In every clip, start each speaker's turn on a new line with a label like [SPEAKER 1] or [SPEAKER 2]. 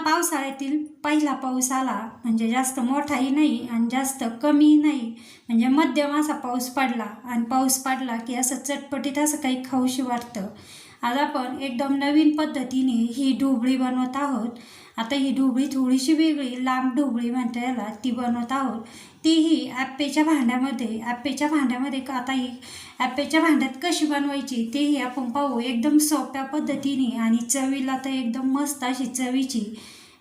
[SPEAKER 1] पावसाळ्यातील पहिला पाऊस आला, म्हणजे जास्त मोठाही नाही आणि जास्त कमी नाही, म्हणजे मध्यम असा पाऊस पडला. आणि पाऊस पडला की असं चटपटीत असं काही खाऊशी वाटतं. आज आपण एकदम नवीन पद्धतीने ही ढोबळी बनवत आहोत. आता ही ढोबळी थोडीशी वेगळी, लांब ढोबळी म्हणता याला, ती बनवत आहोत. तीही ॲप्पेच्या भांड्यामध्ये. आता ही ॲप्पेच्या भांड्यात कशी बनवायची तेही आपण पाहू, एकदम सोप्या पद्धतीने. आणि चवीला तर एकदम मस्त अशी चवीची.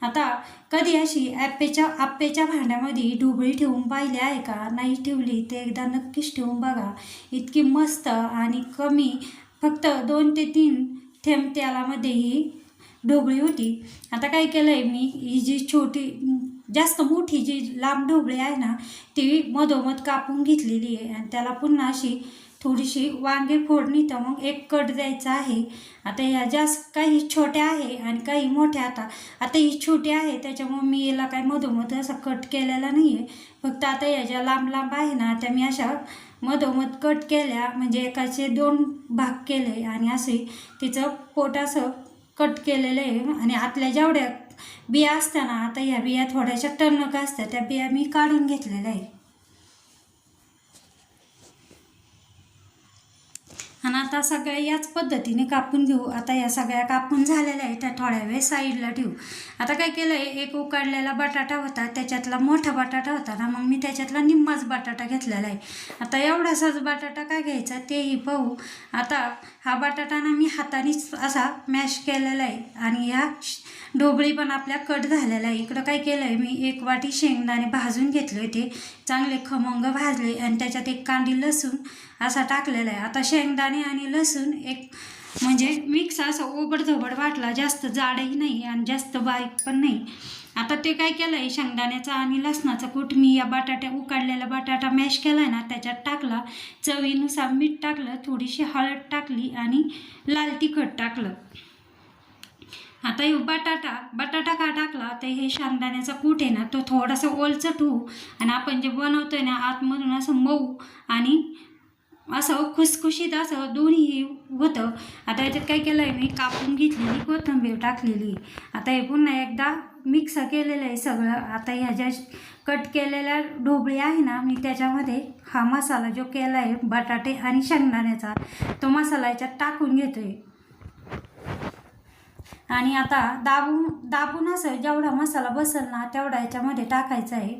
[SPEAKER 1] आता कधी अशी आप्पेच्या भांड्यामध्ये ढोबळी ठेवून पाहिली आहे का? नाही ठेवली तर एकदा नक्कीच ठेवून बघा. इतकी मस्त आणि कमी, फक्त 2 ते 3 थेंब तेलामध्ये ही ढोबळी होती. आता काय केलं आहे मी, ही जी छोटी जास्त मोठी जी लांब ढोबळी आहे ना, ती मधोमध कापून घेतलेली आहे. आणि त्याला पुन्हा अशी थोडीशी वांगे फोडणी, तर मग एक कट द्यायचा आहे. आता ह्या जास्त काही छोट्या आहे आणि काही मोठ्या. आता ही छोटी आहे त्याच्यामुळे मी याला काही मधोमध असा कट केलेला नाही आहे. फक्त आता या ज्या लांब लांब आहे ना, त्या मी अशा मधोमध कट केल्या, म्हणजे एकाचे 2 भाग केले. आणि असे तिचं पोट असं कट केलेलं आहे. आणि आतल्या जेवढ्या बिया असत्या ना, आता ह्या बिया थोड्याशा टणक असत्या, त्या बिया मी काढून घेतलेल्या आहे. आणि आता सगळ्या याच पद्धतीने कापून घेऊ. आता या सगळ्या कापून झालेल्या आहेत, त्या थोड्या वेळ साईडला ठेवू. आता काय केलं आहे, एक उकडलेला बटाटा होता, त्याच्यातला मोठा बटाटा होता ना, मग मी त्याच्यातला निम्माच बटाटा घेतलेला आहे. आता एवढासाच बटाटा काय घ्यायचा तेही पाहू. आता हा बटाटा ना मी हातानेच असा मॅश केलेला आहे. आणि या ढोबळी पण आपल्या कट झालेला आहे. इकडं काय केलं आहे, मी 1 वाटी शेंगदाणे भाजून घेतले होते, चांगले खमंग भाजले. आणि त्याच्यात 1 कांडी लसूण असा टाकलेला आहे. आता शेंगदाणे आणि लसूण एक म्हणजे मिक्स असं ओबडधोबड वाटला, जास्त जाडही नाही आणि जास्त बारीक पण नाही. आता ते काय केलं आहे, शेंगदाण्याचा आणि लसणाचा कूट मी या उकडलेला बटाटा मॅश केला आहे ना, त्याच्यात टाकला. चवीनुसार मीठ टाकलं, थोडीशी हळद टाकली आणि लाल तिखट टाकलं. आता हे बटाटा का टाकला, तर हे शेंगदाण्याचा कूट आहे ना, तो थोडासा ओलसट होऊ आणि आपण जे बनवतोय ना, आतमधून असं मऊ आणि असं खुसखुशीत असं दोन्ही होतं. आता याच्यात काय केलं आहे, मी कापून घेतलेली कोथिंबीर टाकलेली. आता हे पुन्हा एकदा मिक्स केलेलं आहे सगळं. आता ह्या ज्या कट केलेल्या ढोबळी आहे ना, मी त्याच्यामध्ये हा मसाला जो केला आहे बटाटे आणि शेंगदाण्याचा, तो मसाला याच्यात टाकून घेतो आहे. आणि आता दाबून असं जेवढा मसाला बसेल ना, तेवढा याच्यामध्ये टाकायचा आहे.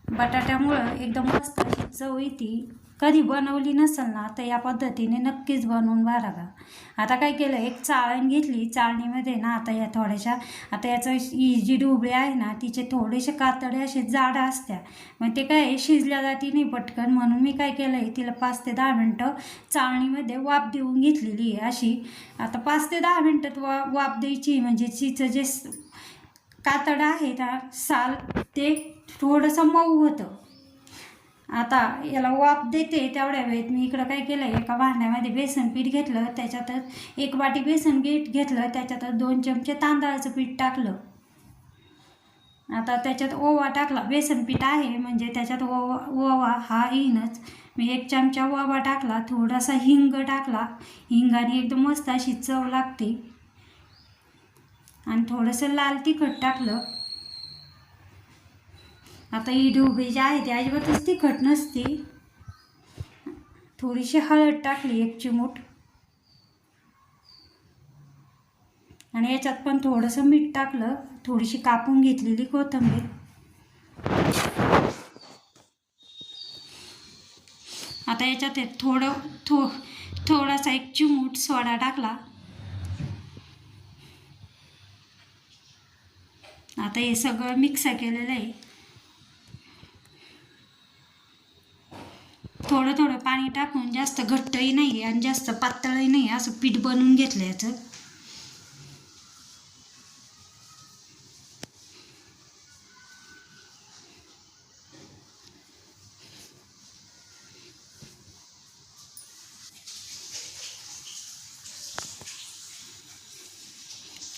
[SPEAKER 1] बटाट्यामुळं एकदम मस्त अशी चव येते. कधी बनवली नसेल ना, तर या पद्धतीने नक्कीच बनवून बघा. आता काय केलं, एक चाळण घेतली. चाळणीमध्ये ना आता या थोड्याशा, आता याचं ही जी ढोबळी आहे ना, तिचे थोडेसे कातडे असे जाड असत्या, मग ते काय शिजल्या जाती नाही पटकन. म्हणून मी काय केलं आहे, तिला 5 ते 10 मिनटं चाळणीमध्ये वाफ देऊन घेतलेली आहे अशी. आता 5 ते 10 मिनटात वाफ द्यायची, म्हणजे तिचं जे कातडं आहे ना, साल, ते थोडंसं मऊ होतं. आता याला वाफ देते तेवढ्या वेळेत मी इकडं काय केलं, एका भांड्यामध्ये बेसन पीठ घेतलं, त्याच्यातच 1 वाटी बेसन पीठ घेतलं, त्याच्यातच 2 चमचे तांदळाचं पीठ टाकलं. आता त्याच्यात ओवा टाकला. बेसन पीठ आहे म्हणजे त्याच्यात ओवा हा येईनच. मी 1 चमचा ओवा टाकला, थोडासा हिंग टाकला. हिंगाने एकदम मस्त अशी चव लागते. आणि थोडंसं लाल तिखट टाकलं. आता ही ढोबळी जी आहे ती अजिबातच तिखट नसते. थोडीशी हळद टाकली, 1 चिमूट. आणि याच्यात पण थोडंसं मीठ टाकलं, थोडीशी कापून घेतलेली कोथिंबीर. आता याच्यात थोडासा 1 चिमूट सोडा टाकला. आता हे सगळं मिक्स केलेलं आहे. थोडं थोडं पाणी टाकून, जास्त घट्टही नाही आणि जास्त पातळही नाही, असं पीठ बनवून घेतलं याचं.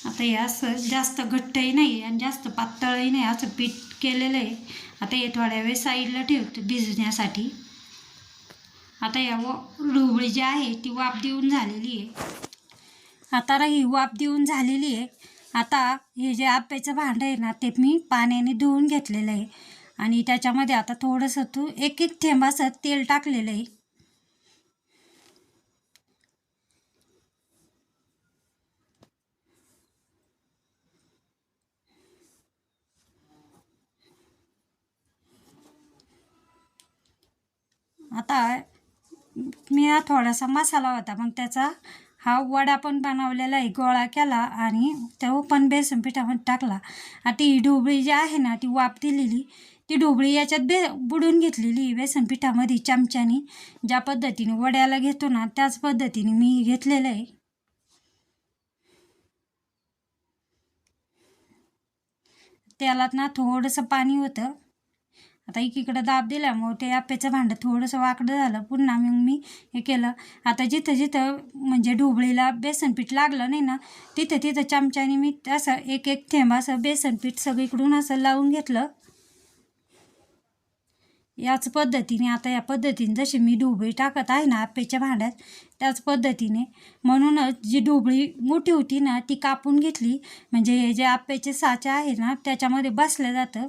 [SPEAKER 1] आता हे असं जास्त घट्टही नाही आणि जास्त पातळही नाही, असं पीठ केलेलं आहे. आता हे थोड्या वेळ साईडला ठेवतो भिजण्यासाठी. आता या ढोबळी जी आहे ती वाफ देऊन झालेली आहे. आता ही वाफ देऊन झालेली आहे. आता हे जे आप्याचं भांडं आहे ना ते मी पाण्याने धुवून घेतलेलं आहे आणि त्याच्यामध्ये आता थोडंसं एक थेंब असं तेल टाकलेलं आहे. आता मी हा थोडासा मसाला होता मग त्याचा हा वडा पण बनवलेला आहे, गोळा केला आणि तो पण बेसन पिठामध्ये टाकला. आता ही ढोबळी जी आहे ना ती वाफ दिलेली ती ढोबळी याच्यात बुडून घेतलेली बेसन पिठामध्ये चमच्याने. ज्या पद्धतीने वड्याला घेतो ना त्याच पद्धतीने मी घेतलेलं आहे. त्यालात ना थोडंसं पाणी होतं. आता एकीकडं दाब दिल्यामुळं ते आप्याचं भांडं थोडंसं वाकडं झालं. पुन्हा मग मी हे केलं. आता जिथं जिथं म्हणजे ढोबळीला बेसनपीठ लागलं नाही ना तिथं तिथं चमच्याने मी असं एक थेंब असं बेसनपीठ सगळीकडून असं लावून घेतलं. याच पद्धतीने आता या पद्धतीने जशी मी ढोबळी टाकत आहे ना आप्याच्या भांड्यात त्याच पद्धतीने म्हणूनच जी ढोबळी मोठी होती ना ती कापून घेतली म्हणजे हे जे आप्याचे साचे आहे ना त्याच्यामध्ये बसलं जातं.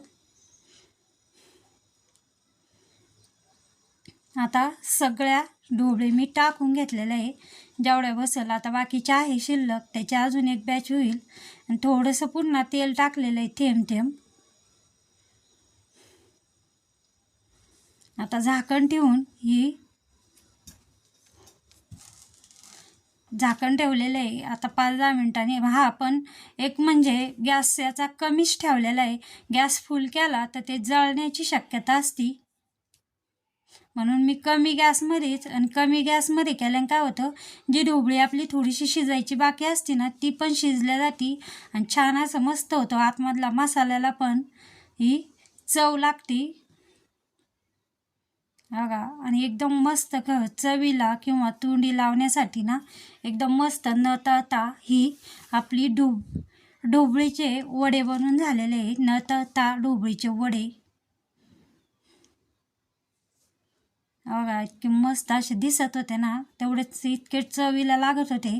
[SPEAKER 1] आता सगळ्या ढोबळी मी टाकून घेतलेल्या आहे. जेवढ्या बसेल आता बाकीच्या आहे शिल्लक त्याची अजून एक बॅच होईल आणि थोडंसं पुन्हा तेल टाकलेलं आहे थेंब थेंब. आता झाकण ठेवून झाकण ठेवलेलं आहे. आता 5-10 मिनिटांनी हा पण एक म्हणजे गॅस याचा कमीच ठेवलेला आहे. गॅस फुल केला तर ते जळण्याची शक्यता असती म्हणून मी कमी गॅसमध्येच आणि कमी गॅसमध्ये केल्यानं काय होतं जी ढोबळी आपली थोडीशी शिजायची बाकी असते ना ती पण शिजल्या जाती आणि छान असं मस्त होतं. आतमधला मसाल्याला पण ही चव लागते बघा आणि एकदम मस्त चवीला किंवा तोंडी लावण्यासाठी ना एकदम मस्त न तळता ही आपली ढोबळीचे वडे बनवून झालेले आहे. न तळता ढोबळीचे वडे बघा इतके मस्त असे दिसत होते ना तेवढेच इतके चवीला लागत होते.